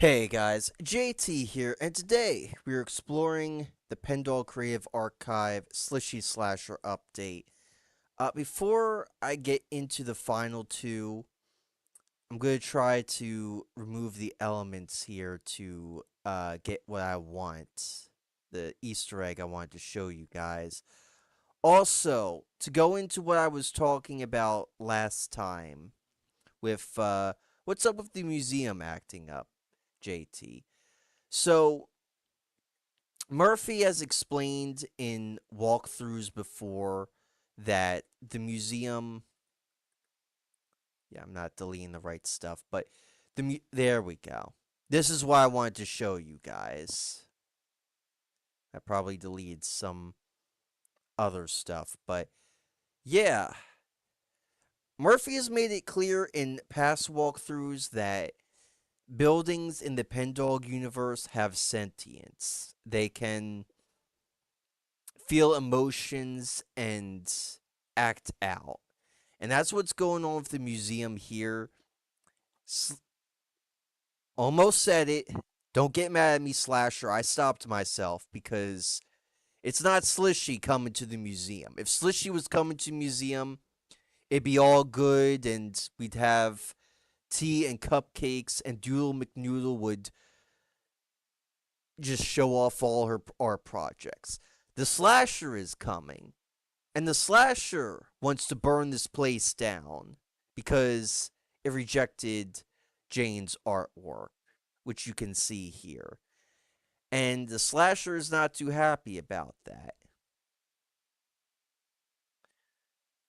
Hey guys, JT here, and today we're exploring the Pendog Creative Archive Slishy Slasher update. Before I get into the final two, I'm going to try to remove the elements here to get what I want, the Easter egg I wanted to show you guys. Also, to go into what I was talking about last time with what's up with the museum acting up, JT. So, Murphy has explained in walkthroughs before that the museum. Yeah, I'm not deleting the right stuff, but there we go. This is why I wanted to show you guys. I probably deleted some other stuff, but yeah, Murphy has made it clear in past walkthroughs that buildings in the Pendog universe have sentience. They can feel emotions and act out. And that's what's going on with the museum here. S- Almost said it. Don't get mad at me, Slasher. I stopped myself because it's not Slishy coming to the museum. If Slishy was coming to the museum, it'd be all good and we'd have tea and cupcakes and Doodle McNoodle would just show off all her art projects. The Slasher is coming. And the Slasher wants to burn this place down because it rejected Jane's artwork, which you can see here. And the Slasher is not too happy about that.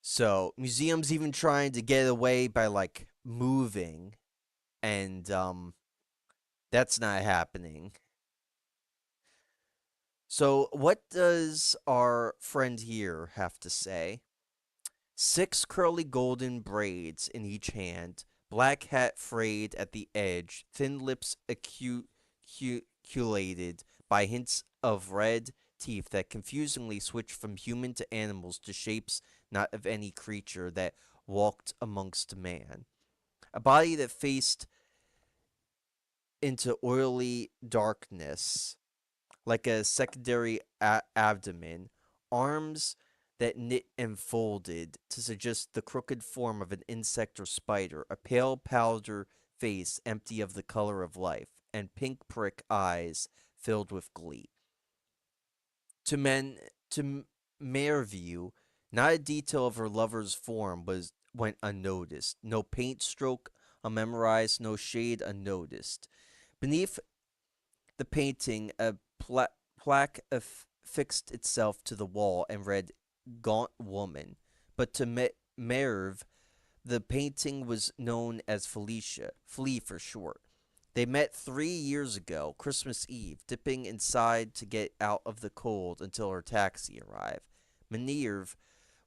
So, museum's even trying to get away by like moving, and that's not happening. So, what does our friend here have to say? Six curly golden braids in each hand, black hat frayed at the edge, thin lips aculated by hints of red teeth that confusingly switched from human to animals to shapes not of any creature that walked amongst man. A body that faced into oily darkness like a secondary abdomen, arms that knit and folded to suggest the crooked form of an insect or spider, a pale powder face empty of the color of life, and pink prick eyes filled with glee. To men, to Merview, not a detail of her lover's form went unnoticed. No paint stroke unmemorized, no shade unnoticed. Beneath the painting, a plaque affixed itself to the wall and read Gaunt Woman. But to Merv, the painting was known as Felicia, Flea for short. They met 3 years ago, Christmas Eve, dipping inside to get out of the cold until her taxi arrived. Minerve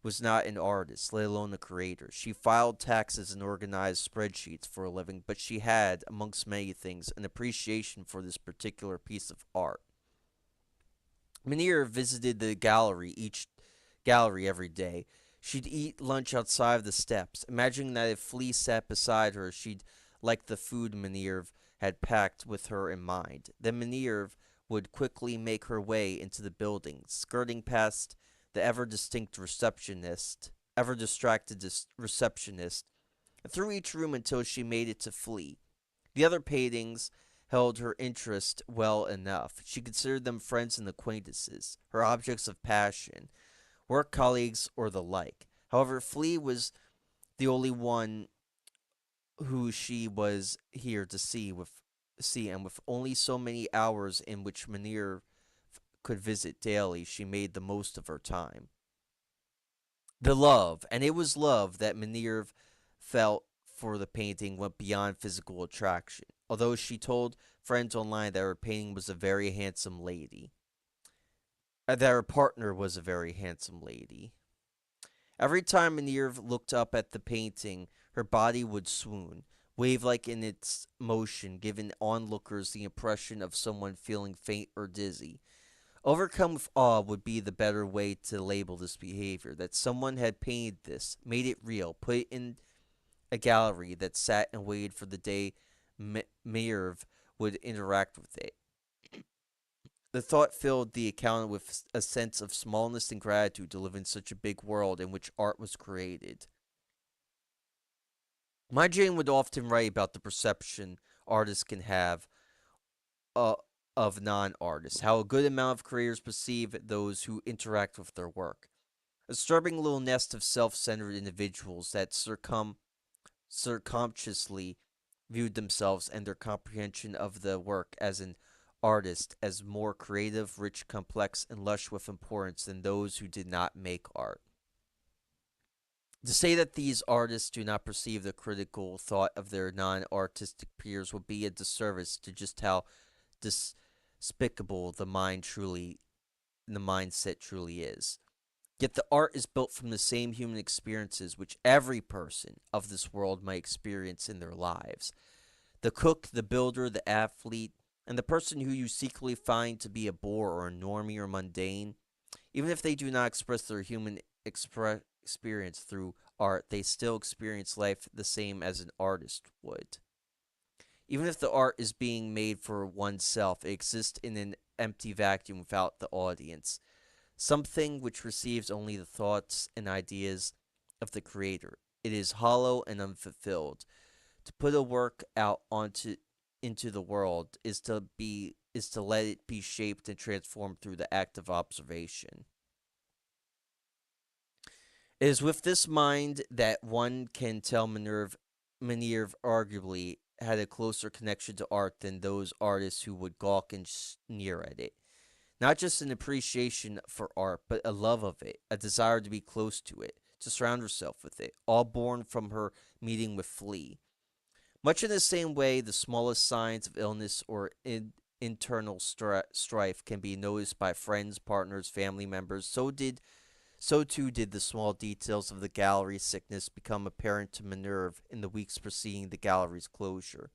was not an artist, let alone a creator. She filed taxes and organized spreadsheets for a living, but she had, amongst many things, an appreciation for this particular piece of art. Minerve visited the gallery every day. She'd eat lunch outside of the steps, imagining that if Flea sat beside her, she'd like the food Minerve had packed with her in mind. Then Minerve would quickly make her way into the building, skirting past the ever distracted receptionist, through each room until she made it to Flea. The other paintings held her interest well enough. She considered them friends and acquaintances, her objects of passion, work colleagues, or the like. However, Flea was the only one who she was here to see, and with only so many hours in which Munir could visit daily, she made the most of her time. The love, and it was love that Minerve felt for the painting went beyond physical attraction. Although she told friends online that her painting was a very handsome lady, that her partner was a very handsome lady. Every time Minerve looked up at the painting, her body would swoon, wave like in its motion, giving onlookers the impression of someone feeling faint or dizzy. Overcome with awe would be the better way to label this behavior. That someone had painted this, made it real, put it in a gallery that sat and waited for the day Merv would interact with it. The thought filled the account with a sense of smallness and gratitude to live in such a big world in which art was created. My Jane would often write about the perception artists can have uh, of non artists, how a good amount of creators perceive those who interact with their work. A disturbing little nest of self centered individuals that circumconsciously viewed themselves and their comprehension of the work as an artist as more creative, rich, complex, and lush with importance than those who did not make art. To say that these artists do not perceive the critical thought of their non artistic peers would be a disservice to just how despicable the mindset truly is. Yet the art is built from the same human experiences which every person of this world might experience in their lives. The cook, the builder, the athlete, and the person who you secretly find to be a bore or a normie or mundane, even if they do not express their human experience through art, they still experience life the same as an artist would. Even if the art is being made for oneself, it exists in an empty vacuum without the audience, something which receives only the thoughts and ideas of the creator. It is hollow and unfulfilled. To put a work out onto into the world is to let it be shaped and transformed through the act of observation. It is with this mind that one can tell Minerve arguably had a closer connection to art than those artists who would gawk and sneer at it. Not just an appreciation for art, but a love of it, a desire to be close to it, to surround herself with it, all born from her meeting with Flea. Much in the same way, the smallest signs of illness or internal strife can be noticed by friends, partners, family members. So too did the small details of the gallery's sickness become apparent to Minerve in the weeks preceding the gallery's closure.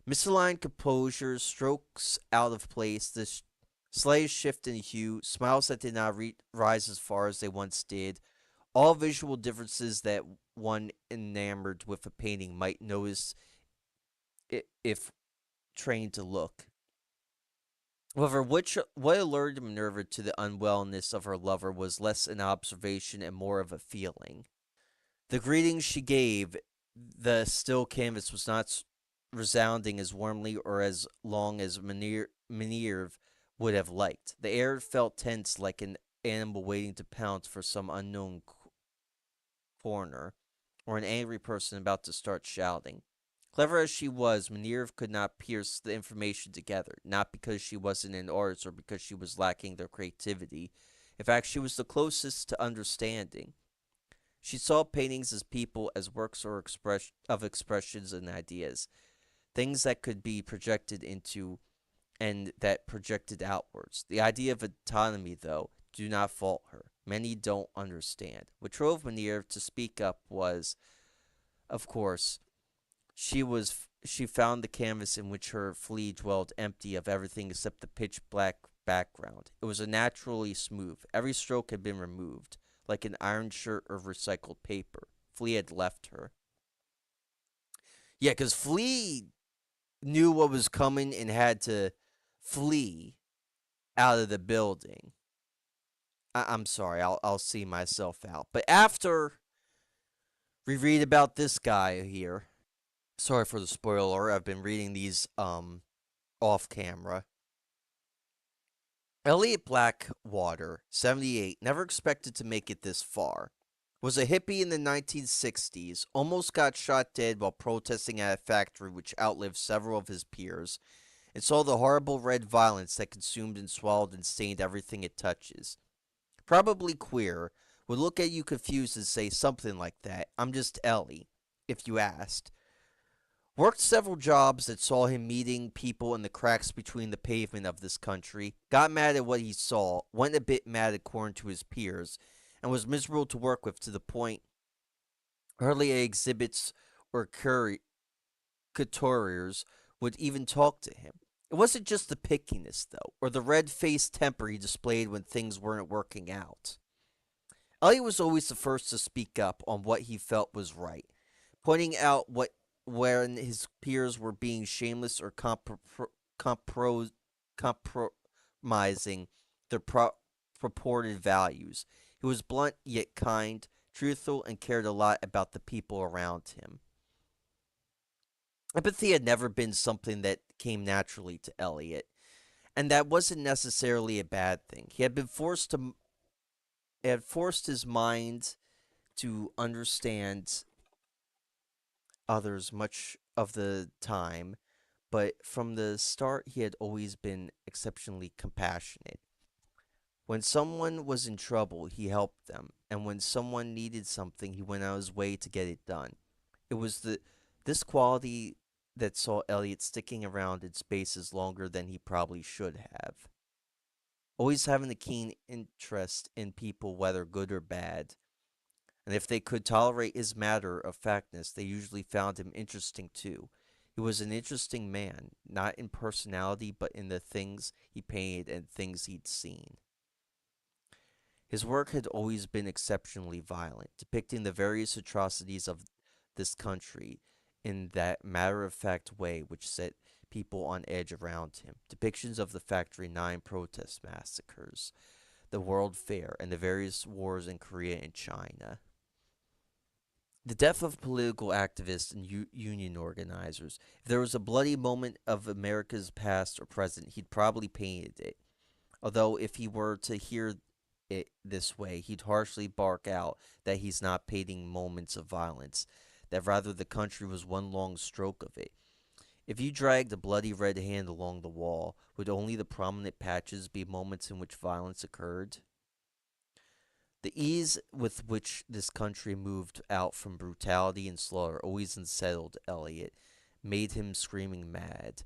Misaligned composure, strokes out of place, the slightest shift in hue, smiles that did not rise as far as they once did, all visual differences that one enamored with a painting might notice if trained to look. However, what alerted Minerva to the unwellness of her lover was less an observation and more of a feeling. The greeting she gave the still canvas was not resounding as warmly or as long as Minerve would have liked. The air felt tense like an animal waiting to pounce for some unknown corner, or an angry person about to start shouting. Clever as she was, Minerve could not pierce the information together, not because she wasn't an artist or because she was lacking their creativity. In fact, she was the closest to understanding. She saw paintings as people, as works of expressions and ideas, things that could be projected into and that projected outwards. The idea of autonomy, though, do not fault her. Many don't understand. What drove Minerve to speak up was, of course, she found the canvas in which her flea dwelled empty of everything except the pitch black background. It was naturally smooth. Every stroke had been removed, like an iron shirt of recycled paper. Flea had left her. Yeah, because Flea knew what was coming and had to flee out of the building. I'm sorry, I'll see myself out. But after we read about this guy here, sorry for the spoiler. I've been reading these off camera. Elliot Blackwater, 78, never expected to make it this far. Was a hippie in the 1960s, almost got shot dead while protesting at a factory which outlived several of his peers, and saw the horrible red violence that consumed and swallowed and stained everything it touches. Probably queer, would look at you confused and say something like that. I'm just Ellie, if you asked. Worked several jobs that saw him meeting people in the cracks between the pavement of this country, got mad at what he saw, went a bit mad according to his peers, and was miserable to work with to the point hardly any exhibits or couturiers would even talk to him. It wasn't just the pickiness, though, or the red-faced temper he displayed when things weren't working out. Elliot was always the first to speak up on what he felt was right, pointing out what when his peers were being shameless or compro- compromising their purported values. He was blunt yet kind, truthful, and cared a lot about the people around him. Empathy had never been something that came naturally to Elliot, and that wasn't necessarily a bad thing. He had been forced to had forced his mind to understand others much of the time, but from the start he had always been exceptionally compassionate. When someone was in trouble, he helped them, and when someone needed something, he went out of his way to get it done. It was this quality that saw Elliot sticking around in spaces longer than he probably should have. Always having a keen interest in people, whether good or bad, and if they could tolerate his matter of factness, they usually found him interesting too. He was an interesting man, not in personality, but in the things he painted and things he'd seen. His work had always been exceptionally violent, depicting the various atrocities of this country in that matter of fact way which set people on edge around him. Depictions of the Factory 9 protest massacres, the World Fair, and the various wars in Korea and China. The death of political activists and union organizers. If there was a bloody moment of America's past or present, he'd probably painted it. Although, if he were to hear it this way, he'd harshly bark out that he's not painting moments of violence, that rather the country was one long stroke of it. If you dragged a bloody red hand along the wall, would only the prominent patches be moments in which violence occurred? The ease with which this country moved out from brutality and slaughter always unsettled Eliot, made him screaming mad.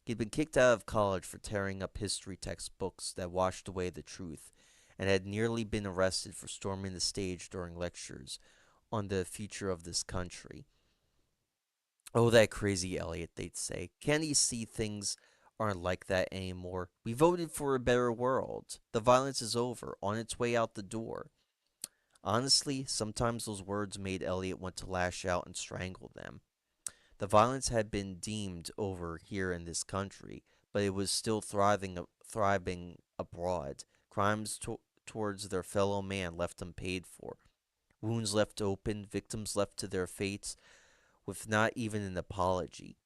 He'd been kicked out of college for tearing up history textbooks that washed away the truth, and had nearly been arrested for storming the stage during lectures on the future of this country. Oh, that crazy Eliot, they'd say. Can't he see things aren't like that anymore? We voted for a better world. The violence is over, on its way out the door. Honestly, sometimes those words made Eliot want to lash out and strangle them. The violence had been deemed over here in this country, but it was still thriving abroad. Crimes towards their fellow man left unpaid for, wounds left open, victims left to their fates with not even an apology.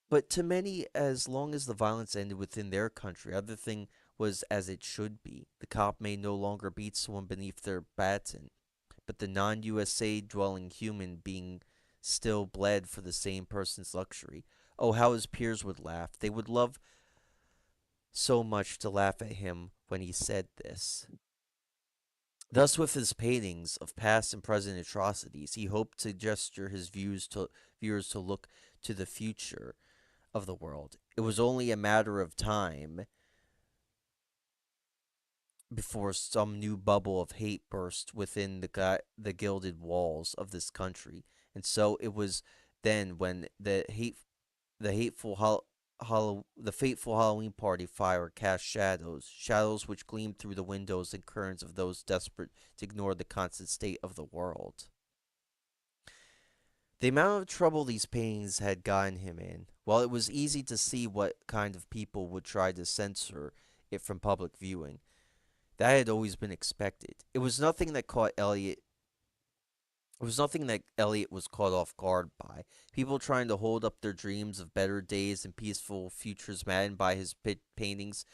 But to many, as long as the violence ended within their country, everything was as it should be. The cop may no longer beat someone beneath their baton, but the non-USA dwelling human being still bled for the same person's luxury. Oh, how his peers would laugh. They would love so much to laugh at him when he said this. Thus, with his paintings of past and present atrocities, he hoped to gesture his viewers to look to the future of the world. It was only a matter of time before some new bubble of hate burst within the gilded walls of this country. And so it was then when the fateful Halloween party fire cast shadows which gleamed through the windows and curtains of those desperate to ignore the constant state of the world. The amount of trouble these paintings had gotten him in, while it was easy to see what kind of people would try to censor it from public viewing, that had always been expected. It was nothing that Elliot was caught off guard by. People trying to hold up their dreams of better days and peaceful futures maddened by his paintings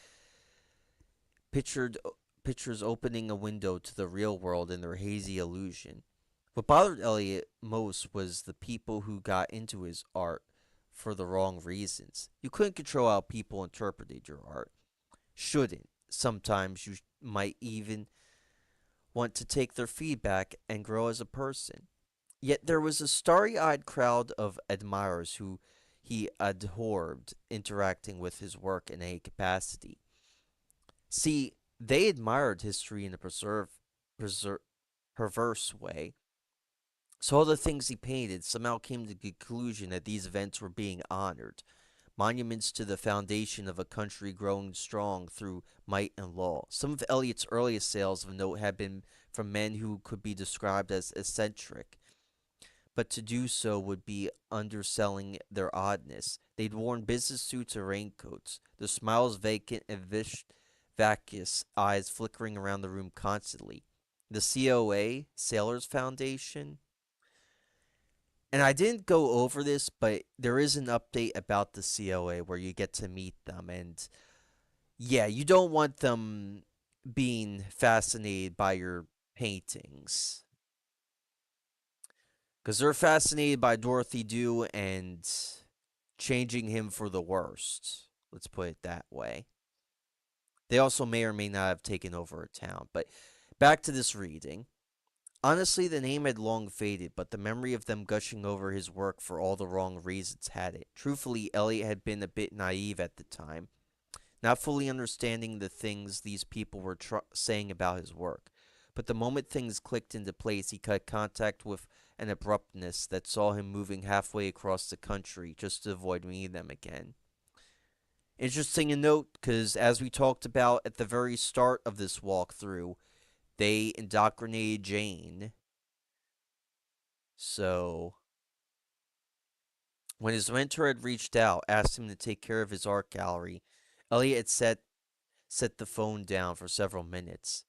pictured pictures opening a window to the real world in their hazy illusion. What bothered Elliot most was the people who got into his art for the wrong reasons. You couldn't control how people interpreted your art. Shouldn't. Sometimes you might even want to take their feedback and grow as a person. Yet there was a starry eyed crowd of admirers who he abhorred interacting with his work in any capacity. See, they admired history in a preser- perverse way. So all the things he painted somehow came to the conclusion that these events were being honored, monuments to the foundation of a country growing strong through might and law. Some of Eliot's earliest sales of note had been from men who could be described as eccentric, but to do so would be underselling their oddness. They'd worn business suits or raincoats, their smiles vacant and vacuous eyes flickering around the room constantly. The COA, Sailors Foundation. And I didn't go over this, but there is an update about the COA where you get to meet them. And yeah, you don't want them being fascinated by your paintings. Because they're fascinated by Dorothy Dew and changing him for the worst. Let's put it that way. They also may or may not have taken over a town. But back to this reading. Honestly, the name had long faded, but the memory of them gushing over his work for all the wrong reasons had it. Truthfully, Elliot had been a bit naive at the time, not fully understanding the things these people were saying about his work. But the moment things clicked into place, he cut contact with an abruptness that saw him moving halfway across the country just to avoid meeting them again. Interesting to note, because as we talked about at the very start of this walkthrough, they indoctrinated Jane. So, when his mentor had reached out, asked him to take care of his art gallery, Elliot had set the phone down for several minutes.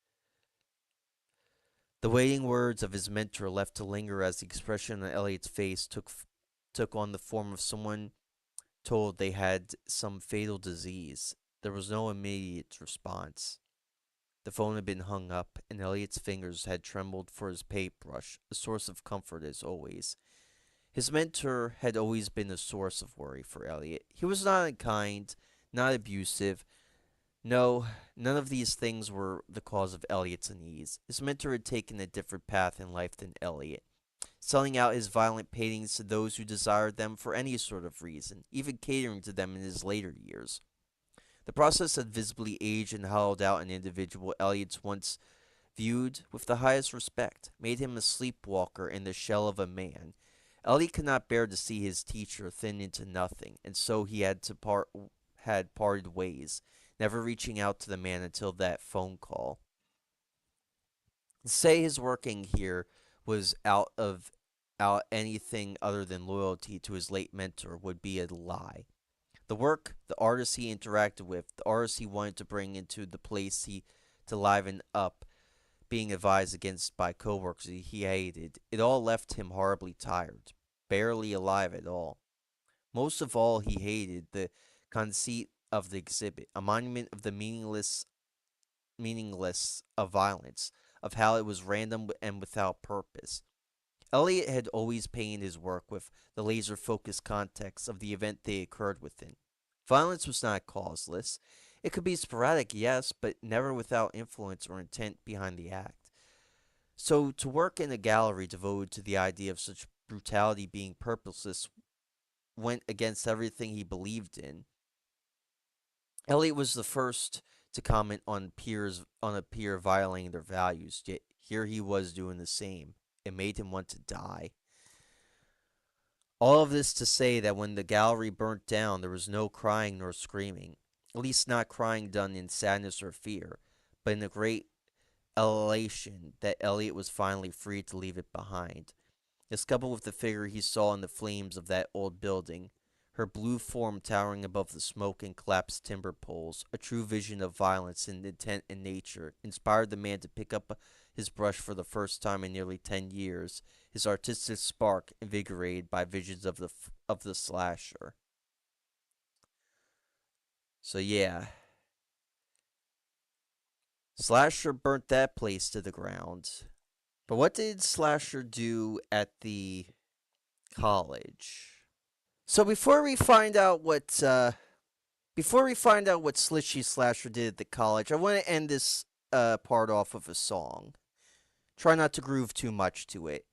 The waiting words of his mentor left to linger as the expression on Elliot's face took on the form of someone told they had some fatal disease. There was no immediate response. The phone had been hung up, and Elliot's fingers had trembled for his paintbrush, a source of comfort as always. His mentor had always been a source of worry for Elliot. He was not unkind, not abusive. No, none of these things were the cause of Elliot's unease. His mentor had taken a different path in life than Elliot, selling out his violent paintings to those who desired them for any sort of reason, even catering to them in his later years. The process had visibly aged and hollowed out an individual Elliot's once viewed with the highest respect, made him a sleepwalker in the shell of a man. Elliot could not bear to see his teacher thin into nothing, and so he had parted ways, never reaching out to the man until that phone call. To say his working here was out anything other than loyalty to his late mentor would be a lie. The work, the artists he interacted with, the artists he wanted to bring into the place to liven up, being advised against by coworkers he hated, it all left him horribly tired, barely alive at all. Most of all, he hated the conceit of the exhibit, a monument of the meaningless of violence, of how it was random and without purpose. Elliot had always painted his work with the laser focused context of the event they occurred within. Violence was not causeless. It could be sporadic, yes, but never without influence or intent behind the act. So, to work in a gallery devoted to the idea of such brutality being purposeless went against everything he believed in. Elliot was the first to comment on a peer violating their values, yet here he was doing the same. It made him want to die. All of this to say that when the gallery burnt down, there was no crying nor screaming, at least not crying done in sadness or fear, but in a great elation that Elliot was finally free to leave it behind. This coupled with the figure he saw in the flames of that old building, her blue form towering above the smoke and collapsed timber poles, a true vision of violence and intent in nature, inspired the man to pick up his brush for the first time in nearly 10 years, his artistic spark invigorated by visions of the slasher. So yeah, Slasher burnt that place to the ground. But what did Slasher do at the college? So before we find out what Slishy Slasher did at the college, I want to end this part off with a song. Try not to groove too much to it.